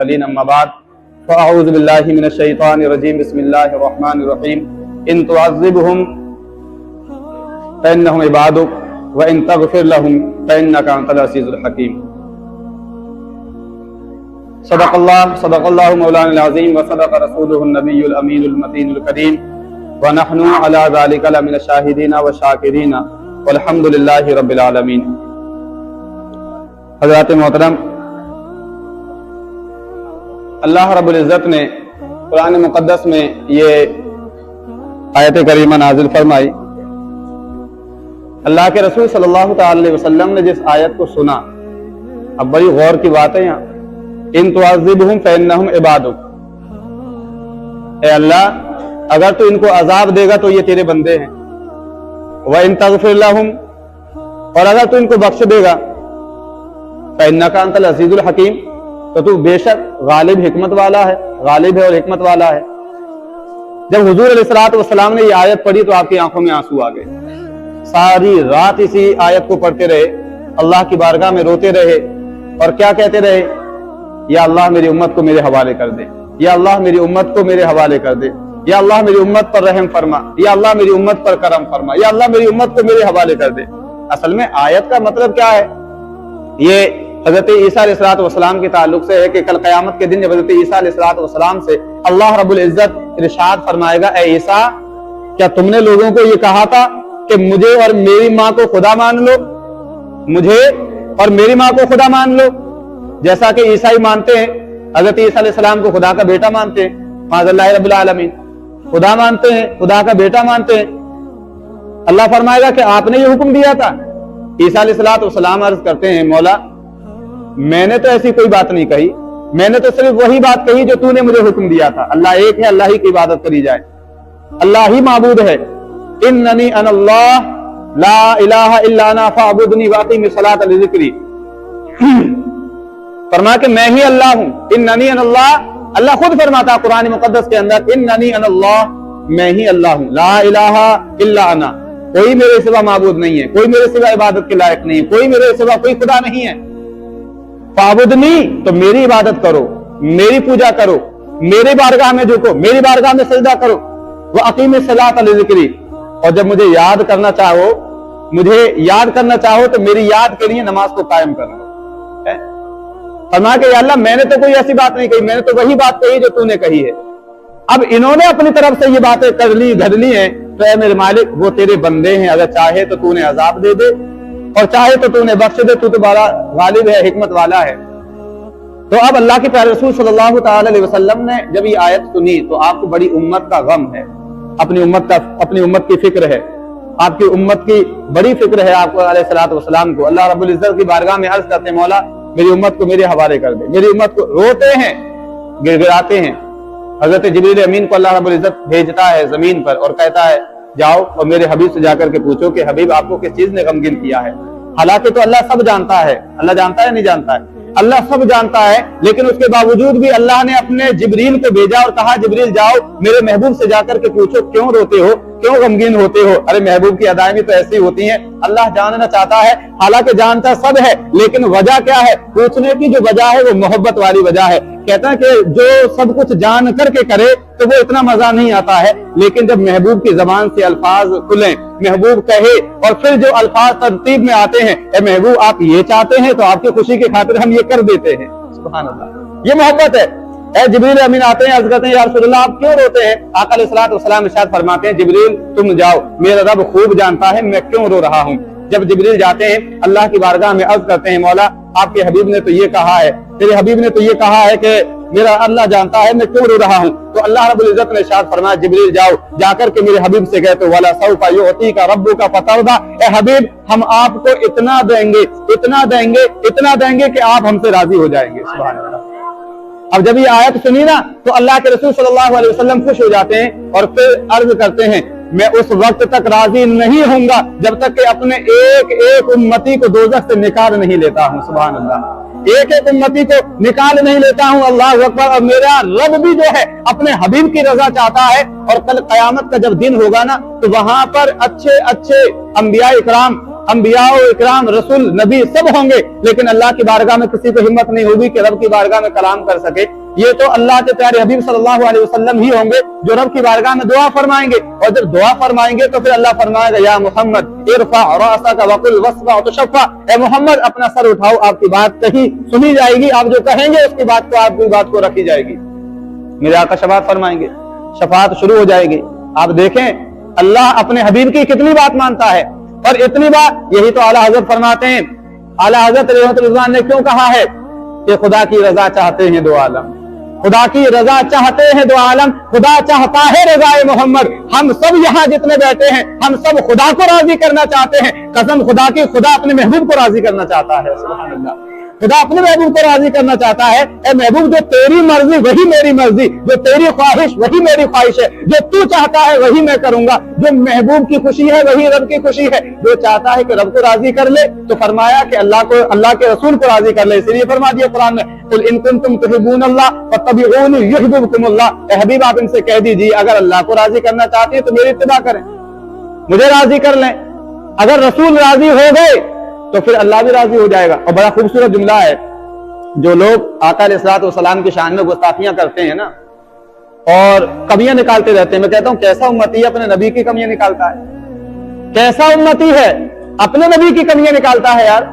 اما بعد فاعوذ باللہ من الشیطان الرجیم بسم اللہ الرحمن الرحیم ان تعذبهم فانهم عبادک وان تغفر لهم فانک انت العزیز الحکیم۔ صدق اللہ مولانا العظیم وصدق رسولہ النبی الامین المتین الکریم ونحن علی ذلک لمن الشاہدین والشاکرین والحمد للہ رب العالمین۔ حضرات محترم، اللہ رب العزت نے قرآن مقدس میں یہ آیت کریمہ نازل فرمائی۔ اللہ کے رسول صلی اللہ تعالی علیہ وسلم نے جس آیت کو سنا، اب بڑی غور کی بات ہے یہاں، ان تعذبہم فانہم عبادک، اے اللہ اگر تو ان کو عذاب دے گا تو یہ تیرے بندے ہیں، وان تغفر لہم، اور اگر تو ان کو بخش دے گا، فانک انت العزیز الحکیم، تو تو بے شک غالب حکمت والا ہے، غالب ہے اور حکمت والا ہے۔ جب حضور علیہ الصلوۃ والسلام نے یہ آیت پڑھی تو آپ کی آنکھوں میں آنسو آ گئے، ساری رات اسی آیت کو پڑھتے رہے، اللہ کی بارگاہ میں روتے رہے اور کیا کہتے رہے؟ یا اللہ میری امت کو میرے حوالے کر دے، یا اللہ میری امت کو میرے حوالے کر دے، یا اللہ میری امت پر رحم فرما، یا اللہ میری امت پر کرم فرما، یا اللہ میری امت کو میرے حوالے کر دے۔ اصل میں آیت کا مطلب کیا ہے؟ یہ حضرت عیسیٰ علیہ السلام کے تعلق سے ہے کہ کل قیامت کے دن جب حضرت عیسیٰ علیہ السلام سے اللہ رب العزت ارشاد فرمائے گا، اے عیسیٰ کیا تم نے لوگوں کو یہ کہا تھا کہ مجھے اور میری ماں کو خدا مان لو، مجھے اور میری ماں کو خدا مان لو، جیسا کہ عیسائی مانتے ہیں، حضرت عیسیٰ علیہ السلام کو خدا کا بیٹا مانتے ہیں، معاذ اللہ رب العالمین، خدا مانتے ہیں، خدا کا بیٹا مانتے ہیں۔ اللہ فرمائے گا کہ آپ نے یہ حکم دیا تھا؟ عیسیٰ علیہ السلام عرض کرتے ہیں، مولا میں نے تو ایسی کوئی بات نہیں کہی، میں نے تو صرف وہی بات کہی جو تو نے مجھے حکم دیا تھا، اللہ ایک ہے، اللہ ہی کی عبادت کری جائے، اللہ ہی معبود ہے، اننی انا اللہ لا الہ الا انا فاعبدنی واقیم الصلاۃ لذکری، فرما کہ میں ہی اللہ ہوں، اننی انا اللہ، اللہ خود فرماتا قرآن مقدس کے اندر اننی انا اللہ، میں ہی اللہ ہوں، لا الہ الا انا، کوئی میرے سوا معبود نہیں ہے، کوئی میرے سوا عبادت کے لائق نہیں ہے، کوئی میرے سوا کوئی خدا نہیں ہے، فاعبدنی تو میری عبادت کرو، میری پوجا کرو، میری بارگاہ میں جھکو، میری بارگاہ میں سجدہ کرو، واقیم الصلاۃ لذکری، اور جب مجھے یاد کرنا چاہو، مجھے یاد کرنا چاہو تو میری یاد کے لیے نماز کو قائم کر لو۔ فرمایا کہ یا اللہ میں نے تو کوئی ایسی بات نہیں کہی، میں نے تو وہی بات کہی جو تو نے کہی ہے۔ اب انہوں نے اپنی طرف سے یہ باتیں کر لی، گھڑ لی ہیں، تو اے میرے مالک وہ تیرے بندے ہیں، اگر چاہے تو تو نے عذاب دے دے اور چاہے تو تو نے بخش دے، تو بڑا غالب ہے، حکمت والا ہے۔ تو اب اللہ کے پیارے رسول صلی اللہ تعالی علیہ وسلم نے جب یہ آیت سنی تو آپ کو بڑی امت کا غم ہے، اپنی امت کی فکر ہے، آپ کی امت کی بڑی فکر ہے آپ کو علیہ الصلوۃ والسلام کو۔ اللہ رب العزت کی بارگاہ میں عرض کرتے ہیں، مولا میری امت کو میرے حوالے کر دے، میری امت کو، روتے ہیں، گر گراتے ہیں۔ حضرت جبریل امین کو اللہ رب العزت بھیجتا ہے زمین پر اور کہتا ہے جاؤ اور میرے حبیب سے جا کر کے پوچھو کہ حبیب آپ کو کس چیز نے غمگین کیا ہے۔ حالانکہ تو اللہ سب جانتا ہے، اللہ جانتا ہے نہیں جانتا ہے، اللہ سب جانتا ہے، لیکن اس کے باوجود بھی اللہ نے اپنے جبریل کو بھیجا اور کہا جبریل جاؤ میرے محبوب سے جا کر کے پوچھو کیوں روتے ہو، کیوں غمگین ہوتے ہو۔ ارے محبوب کی ادائیں بھی تو ایسی ہوتی ہیں، اللہ جاننا چاہتا ہے، حالانکہ جانتا سب ہے، لیکن وجہ کیا ہے؟ پوچھنے کی جو وجہ ہے وہ محبت والی وجہ ہے۔ کہتا ہے کہ جو سب کچھ جان کر کے کرے تو وہ اتنا مزہ نہیں آتا ہے، لیکن جب محبوب کی زبان سے الفاظ کھلیں، محبوب کہے اور پھر جو الفاظ ترتیب میں آتے ہیں، اے محبوب آپ یہ چاہتے ہیں تو آپ کی خوشی کی خاطر ہم یہ کر دیتے ہیں، سبحان اللہ، یہ محبت ہے۔ اے جبریل امین آتے ہیں، عرض کرتے ہیں یا رسول اللہ آپ کیوں روتے ہیں؟ آقا علیہ الصلوۃ والسلام ارشاد فرماتے ہیں جبریل تم جاؤ، میرا رب خوب جانتا ہے میں کیوں رو رہا ہوں۔ جب جبریل جاتے ہیں اللہ کی بارگاہ میں عرض کرتے ہیں، مولا آپ کے حبیب نے تو یہ کہا ہے، تیرے حبیب نے تو یہ کہا ہے کہ میرا اللہ جانتا ہے میں کیوں رو رہا ہوں۔ تو اللہ رب العزت نے ارشاد فرمایا جبریل جاؤ، جا کر کے میرے حبیب سے کہتے وَلَسَوْفَ يُعْطِيكَ رَبُّكَ فَتَرْضَىٰ، اے حبیب ہم آپ کو اتنا دیں گے، اتنا دیں گے، اتنا دیں گے کہ آپ ہم سے راضی ہو جائیں گے، سبحان اللہ۔ اب جب یہ آیت سنی نا تو اللہ کے رسول صلی اللہ علیہ وسلم خوش ہو جاتے ہیں اور پھر عرض کرتے ہیں میں اس وقت تک راضی نہیں ہوں گا جب تک کہ اپنے ایک ایک امتی کو دوزخ سے نکال نہیں لیتا ہوں، سبحان اللہ، ایک ایک امتی کو نکال نہیں لیتا ہوں، اللہ اکبر۔ اور میرا رب بھی جو ہے اپنے حبیب کی رضا چاہتا ہے، اور کل قیامت کا جب دن ہوگا نا تو وہاں پر اچھے اچھے انبیاء اکرام، अंबिया इकराम रसूल नबी सब होंगे, लेकिन अल्लाह की बारगाह में किसी को हिम्मत नहीं होगी कि रब की बारगाह में कलाम कर सके। ये तो अल्लाह के प्यारे हबीब सल्लल्लाहु अलैहि वसल्लम ही होंगे जो रब की बारगाह में दुआ फरमाएंगे, और जब दुआ फरमाएंगे तो फिर अल्लाह फरमाएगा या मोहम्मद इरफा रअसक वकुल वस्फा तुशफ़ा, ए मोहम्मद अपना सर उठाओ, आपकी बात कही सुनी जाएगी, आप जो कहेंगे उसकी बात को, आपकी बात को रखी जाएगी। मेरे आका शफाअत फरमाएंगे, शफाअत शुरू हो जाएगी। आप देखें अल्लाह अपने हबीब की कितनी बात मानता है, और इतनी बात यही तो आला हजरत फरमाते हैं। आला हजरत रहमतुल्लाह रिज़वान ने क्यों कहा है कि खुदा की रजा चाहते हैं दो आलम, खुदा की रजा चाहते हैं दो आलम, खुदा चाहता है रज़ाए मोहम्मद। हम सब यहाँ जितने बैठे हैं हम सब खुदा को राजी करना चाहते हैं, कसम खुदा की, खुदा अपने महबूब को राजी करना चाहता है। सुभान अल्लाह, खुदा अपने महबूब को राजी करना चाहता है। ए महबूब, जो तेरी मर्जी वही मेरी मर्जी, जो तेरी ख्वाहिश वही मेरी ख्वाहिश है, जो तू चाहता है वही मैं करूंगा। जो महबूब की खुशी है वही रब की खुशी है। जो चाहता है कि रब को राजी कर ले तो फरमाया कि अल्लाह को, अल्लाह के रसूल को राजी कर ले। इसलिए फरमा दिया कुरान में, कुल इन कुंतुम तुहिब्बूनल्लाह फत्तबिऊनी युहिब्बुकुमुल्लाह। ए हबीब, आप इनसे कह दीजिए अगर अल्लाह को राजी करना चाहते हैं तो मेरी इत्तिबा करें, मुझे राजी कर लें। अगर रसूल राजी हो गए तो फिर अल्लाह भी राजी हो जाएगा। और बड़ा खूबसूरत जुमला है, जो लोग आका अलैहिस्सलातु वस्सलाम की शान में गुस्ताखियां करते हैं ना और कमियां निकालते रहते हैं, मैं कहता हूं कैसा उम्मती अपने नबी की कमियां निकालता है, कैसा उम्मती है अपने नबी की कमियां निकालता है। यार,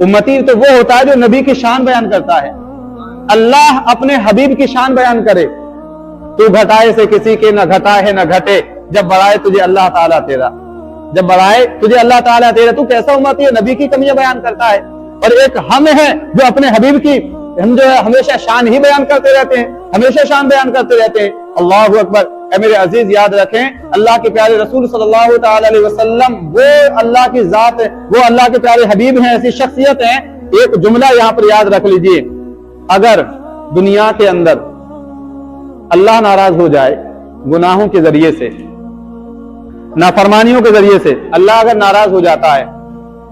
उम्मती तो वो होता है जो नबी की शान बयान करता है। अल्लाह अपने हबीब की शान बयान करे, तू घटाए से किसी के न घटा है न घटे, जब बढ़ाए तुझे अल्लाह ताला तेरा, जब बढ़ाए तुझे अल्लाह ताला तेरा। तू कैसा उम्मती है, नबी की कमियां बयान करता है। और एक हम हैं जो अपने हबीब की, हम जो है हमेशा शान ही बयान करते रहते हैं, हमेशा शान बयान करते रहते हैं। अल्लाहु अकबर। ऐ मेरे अजीज, याद रखें अल्लाह के प्यारे रसूल सल्लल्लाहु ताला अलैहि वसल्लम वो अल्लाह की जात है, वो अल्लाह के प्यारे हबीब हैं, ऐसी शख्सियत हैं। एक जुमला यहाँ पर याद रख लीजिए, अगर दुनिया के अंदर अल्लाह नाराज हो जाए गुनाहों के जरिए से, नाफरमानियों के जरिए से अल्लाह अगर नाराज हो जाता है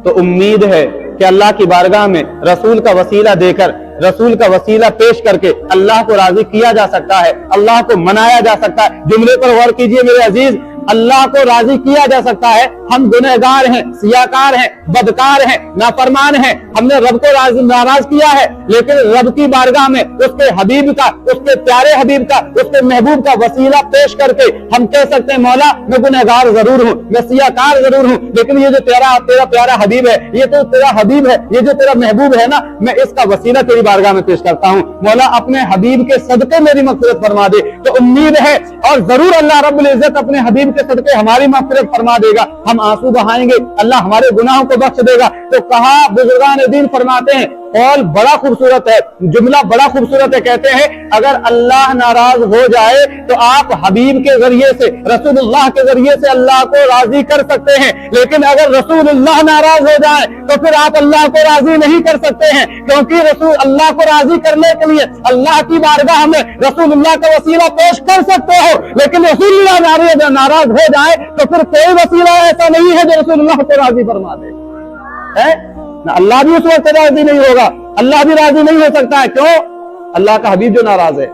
तो उम्मीद है कि अल्लाह की बारगाह में रसूल का वसीला देकर, रसूल का वसीला पेश करके अल्लाह को राजी किया जा सकता है, अल्लाह को मनाया जा सकता है। जुमले पर गौर कीजिए मेरे अजीज, अल्लाह को राजी किया जा सकता है। हम गुनहगार हैं, सियाकार हैं, बदकार हैं, नाफरमान हैं, हमने रब को नाराज किया है, लेकिन रब की बारगाह में उसके हबीब का, उसके प्यारे हबीब का, उसके महबूब का वसीला पेश करके हम कह सकते हैं मौला मैं गुनहगार जरूर हूँ, मैं सियाकार जरूर हूँ, लेकिन ये जो तेरा प्यारा हबीब है, ये तो तेरा हबीब है, ये जो तेरा महबूब है ना, मैं इसका वसीला तेरी बारगाह में पेश करता हूँ। मौला अपने हबीब के सदके मेरी मग़फ़िरत फरमा दे। तो उम्मीद है और जरूर अल्लाह रब्बुल इज्जत अपने हबीब के सदके हमारी मग़फ़िरत फरमा देगा। हम आंसू बहाएंगे, अल्लाह हमारे गुनाहों को बख्श देगा। तो कहा बुजुर्गान दीन फरमाते हैं, कौल बड़ा खूबसूरत है, जुमला बड़ा खूबसूरत है, कहते हैं अगर अल्लाह नाराज हो जाए तो आप हबीब के जरिए से, रसूलुल्लाह के जरिए से अल्लाह को राजी कर सकते हैं, लेकिन अगर रसूलुल्लाह नाराज हो जाए तो फिर आप अल्लाह को राजी नहीं कर सकते हैं, क्योंकि रसूल अल्लाह को राजी करने के लिए अल्लाह की बारगाह में रसूलुल्लाह का वसीला पेश कर सकते हो, लेकिन रसूलुल्लाह नाराज हो जाए तो फिर कोई वसीला ऐसा नहीं है जो रसूलुल्लाह को राजी फरमा दे। है ना, अल्लाह भी उस वक्त राजी नहीं होगा, अल्लाह भी राजी नहीं हो सकता है। क्यों? अल्लाह का हबीब जो नाराज है।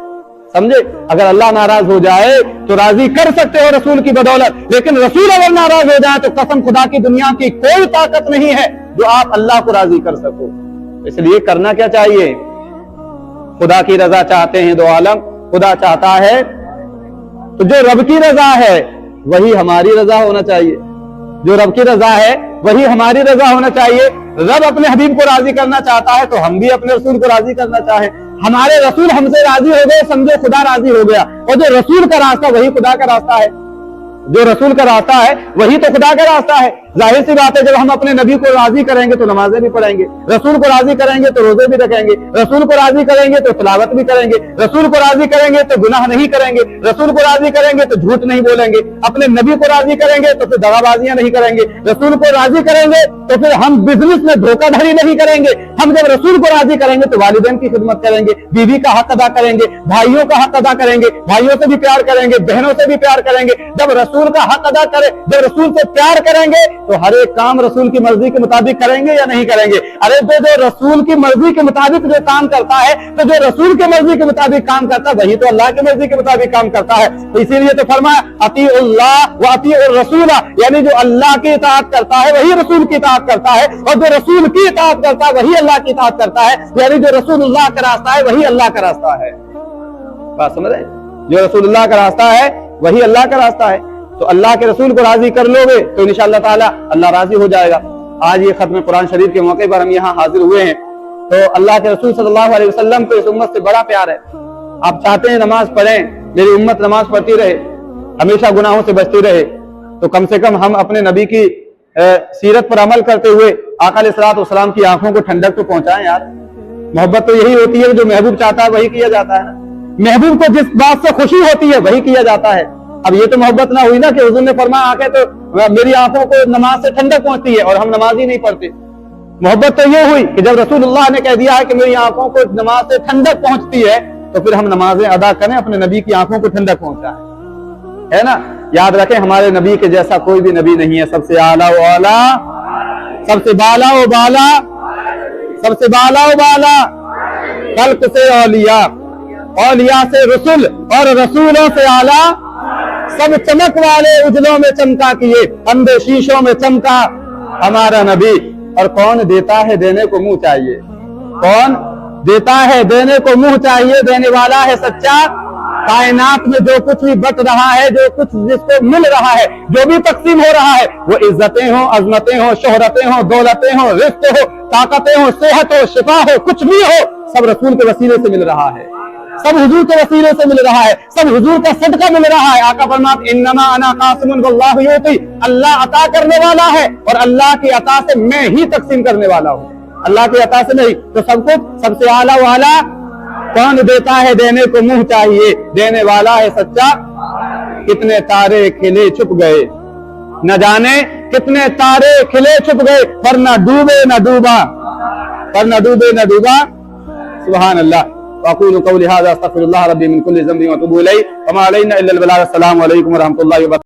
समझे? अगर अल्लाह नाराज हो जाए तो राजी कर सकते हो रसूल की बदौलत, लेकिन रसूल अगर नाराज हो जाए तो कसम खुदा की दुनिया की कोई ताकत नहीं है जो आप अल्लाह को राजी कर सको। इसलिए करना क्या चाहिए? खुदा की रजा चाहते हैं दो आलम, खुदा चाहता है तो जो रब की रजा है वही हमारी रजा होना चाहिए, जो रब की रजा है वही हमारी रजा होना चाहिए। रब अपने हबीब को राजी करना चाहता है तो हम भी अपने रसूल को राजी करना चाहें। हमारे रसूल हमसे राजी हो गए, समझो खुदा राजी हो गया। और जो रसूल का रास्ता वही खुदा का रास्ता है, जो रसूल का रास्ता है वही तो खुदा का रास्ता है। जाहिर सी बात है, जब हम अपने नबी को राजी करेंगे तो नमाजें भी पढ़ेंगे, रसूल को राजी करेंगे तो रोजे भी रखेंगे, रसूल को राजी करेंगे तो तिलावत भी करेंगे, रसूल को राजी करेंगे तो गुनाह नहीं करेंगे, रसूल को राजी करेंगे तो झूठ नहीं बोलेंगे, अपने नबी को राजी करेंगे तो फिर दगाबाजियां नहीं करेंगे, रसूल को राजी करेंगे तो फिर हम बिजनेस में धोखाधड़ी नहीं करेंगे। हम जब रसूल को राजी करेंगे तो वालिदैन की खिदमत करेंगे, बीवी का हक अदा करेंगे, भाइयों का हक अदा करेंगे, भाइयों से भी प्यार करेंगे, बहनों से भी प्यार करेंगे। जब रसूल का हक अदा करें, जब रसूल से प्यार करेंगे تو हर एक काम रसूल की मर्जी के मुताबिक करेंगे या नहीं करेंगे? अरे तो जो रसूल की मर्जी के मुताबिक जो काम करता है, तो जो रसूल की मर्जी के मुताबिक काम करता है वही तो अल्लाह की मर्जी के मुताबिक काम करता है। तो इसीलिए तो फरमाया अतीउल्लाह व अतीउर रसूल, यानी जो अल्लाह की इताअत करता है वही रसूल की इताअत करता है, और जो रसूल की इताअत करता है वही अल्लाह की इताअत करता है, यानी जो रसूलुल्लाह का रास्ता है वही अल्लाह का रास्ता है। बात समझ रहे? जो रसूलुल्लाह का रास्ता है वही अल्लाह का रास्ता है। तो अल्लाह के रसूल को राजी कर लोगे तो इंशाअल्लाह ताला अल्लाह राजी हो जाएगा। आज ये खत्म कुरान शरीफ के मौके पर हम यहाँ हाजिर हुए हैं, तो अल्लाह के रसूल सल्लल्लाहु अलैहि वसल्लम को इस उम्मत से बड़ा प्यार है। आप चाहते हैं नमाज पढ़ें, मेरी उम्मत नमाज पढ़ती रहे, हमेशा गुनाहों से बचती रहे, तो कम से कम हम अपने नबी की सीरत पर अमल करते हुए आका अलैहिस्सलातु वस्सलाम की आंखों को ठंडक तो पहुंचाएं यार। मोहब्बत तो यही होती है, जो महबूब चाहता है वही किया जाता है ना। महबूब को जिस बात से खुशी होती है वही किया जाता है। अब ये तो मोहब्बत ना हुई ना कि हुजूर ने फरमाया आके तो मेरी आंखों को नमाज से ठंडक पहुंचती है और हम नमाज ही नहीं पढ़ते। मोहब्बत तो ये हुई कि जब रसूलुल्लाह ने कह दिया है कि मेरी आंखों को नमाज से ठंडक पहुंचती है, तो फिर हम नमाजें अदा करें, अपने नबी की आंखों को ठंडक पहुंचाएं, है ना। याद रखें हमारे नबी के जैसा कोई भी नबी नहीं है। सबसे आला व आला, सबसे बाला व बाला, सबसे बाला व बाला, खल्क से औलिया, औलिया से रसूल और रसूलों से आला, सब चमक वाले उजलों में चमका किए, अंधे शीशों में चमका हमारा नबी। और कौन देता है देने को मुंह चाहिए, कौन देता है देने को मुंह चाहिए, देने वाला है सच्चा। कायनात में जो कुछ भी बट रहा है, जो कुछ जिसको मिल रहा है, जो भी तकसीम हो रहा है, वो इज्जतें हो, अजमतें हो, शोहरतें हो, दौलतें हो, रिज़्क़ हो, ताकतें हो, सेहत हो, शिफा हो, कुछ भी हो, सब रसूल के वसीले से मिल रहा है, सब हुजूर के वसीले से मिल रहा है, सब हुजूर का सदका मिल रहा है। आका फरमाते इन्नमा अना कासिमुन वल्लाहु युती, अल्लाह अता करने वाला है और अल्लाह की अता से मैं ही तकसीम करने वाला हूँ, अल्लाह की अता से नहीं। तो सब कुछ सबसे आला वाला कौन देता है देने को मुंह चाहिए, देने वाला है सच्चा। कितने तारे खिले छुप गए, न जाने कितने तारे खिले छुप गए, पर न डूबे न डूबा, पर न डूबे न डूबा। सुभान अल्लाह। वअक़ूलु क़ौली हाज़ा अस्तग़फ़िरुल्लाह रब्बी मिन कुल्लि ज़ंबिन व अतूबु इलैहि व मा अलैना इल्लल बलाग। अस्सलामु अलैकुम व रहमतुल्लाहि व बरकातुहू।